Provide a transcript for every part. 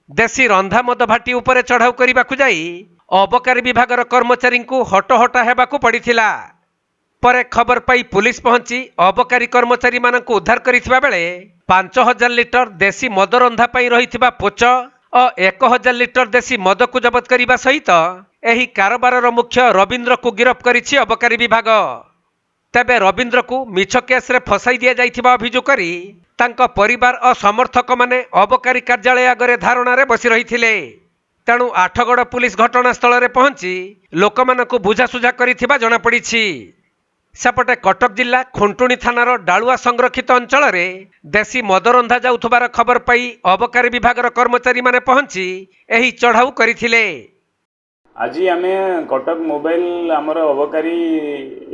देशी रंधा मद भाटी उपरे चढ़ाऊ करने जाई अबकारी विभागर कर्मचारी को हटहटा हेबाकु पड़िथिला। परे खबर पाई पुलिस पहुंची अबकारी कर्मचारी मानक उद्धार करिथिबा बेले 5000 लिटर देशी मद रंधा पाई रहिथिबा पोच और 1000 लिटर देशी मद को जबत करने सहित एही कारोबार मुख्य रविंद्र को गिरफ करिछि अबकारी विभाग। तेबे रविंद्र को मिछ केस रे फसाई दिया जाइथिबा अभियोग करी तांको परिवार और समर्थक माने अबकारी कार्यालय आगरे धारणा रे बसी रहिथिले। तेणु आठगड़ पुलिस घटनास्थल रे पहुंची लोकमानकु बुझासुझा करिथिबा जणा पड़िछि। सेपटे कटक जिला खुंटुणी थानार डालुआ संरक्षित अंचल रे देशी मद रंधा जाउथबार खबर पाई अबकारी विभागर कर्मचारी माने पहुंची एही चढ़ाऊ करिथिले। आज आम कटक मोबाइल आमर अबकारी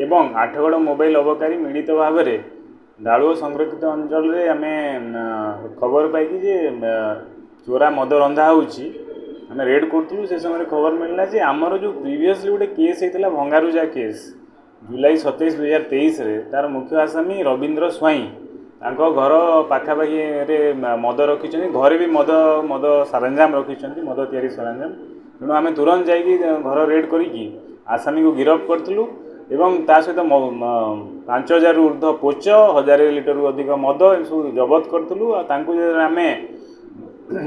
एवं आठगड़ मोबाइल अबकारी मिलित भाव में डालुआ संरक्षित अंचल रे आम खबर पाई जे चोरा मद रंधा होउछि आम रेड करूँ से समय खबर मिलला जे आमर जो प्रीवियसली गोटे केस होता भंगारुजा केस जुलाई 27 2023 रे तार मुख्य आसामी रविंद्र स्वाई घर पाखापाखि मद रखी घरे भी मद मद सरंजाम रखी मद तैयारी सरंजाम। तेणु आम तुरंत जाइए घर रेड करी आसामी को गिरफ्त करूँ एवं ता सहित 5000 ऊर्ध्व पोच 1000 लिटर अधिक मद सब जबत करूँ। आम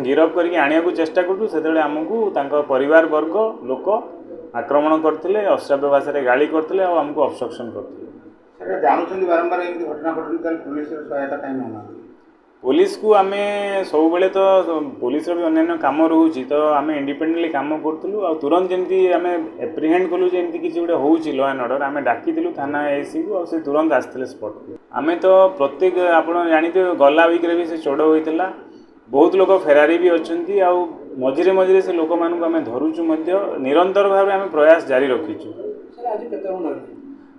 गिरफ्त करके आने को चेष्टा करूँ से आमको परिवार वर्ग लोक आक्रमण करते अश्राव्य भाषा गाड़ी करते आमको अब्स्ट्रक्शन करते। बारंबार घटना घटना पुलिस सहायता कहीं पुलिस को आम सब बेले तो पुलिस भी अन्य कम रोचे तो आम इंडिपेंडेंटली कम करूँ और तुरंत जमी आम एप्रिहेंड कलु जमी किसी गोटे हो लॉ एंड ऑर्डर आम डाकिलु थाना एसी को और तुरंत आसते स्पॉट को। आम तो प्रत्येक आपड़ जानते गला वीक्रे भी से चढ़ होता बहुत लोग फेरारी भी अच्छा मझे मझे से लोक मानक आम धरुचु निरंतर भाव आम प्रयास जारी रखीचु।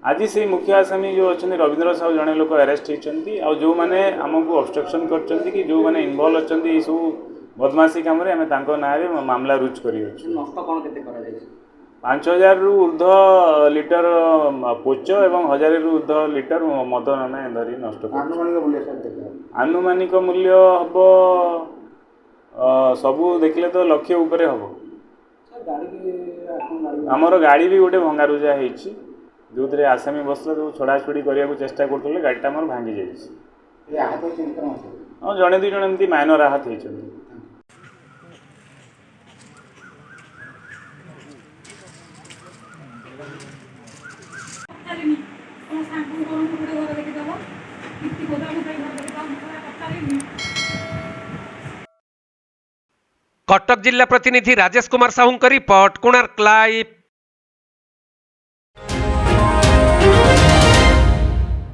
आज से मुख्य आसामी जो अच्छा रविंद्र साहू जड़े लोक अरेस्ट होती जो मैंने आमको अब्स्ट्रक्शन कर जो मैंने इनवल्व अच्छा सब बदमाशी कम ना मामला रुज कर 5000 रु ऊर्ध्व लिटर पोच एवं 1000 रु ऊर्ध्व लिटर मद आम धरी नष्ट आनुमानिक मूल्य हम सबू देखले तो लक्ष्य उपरे हम आमर गाड़ी भी गोटे भंगारुजा होती जो थे आसामी बसला जो छड़ाछड़ी करने को चेष्टा करते गाड़ीटा मोर भांगी जाइए। हाँ जड़े दुई जन एमती माइनर आहत होती। कटक जिला प्रतिनिधि राजेश कुमार साहू रिपोर्ट कोणार्क लाइव।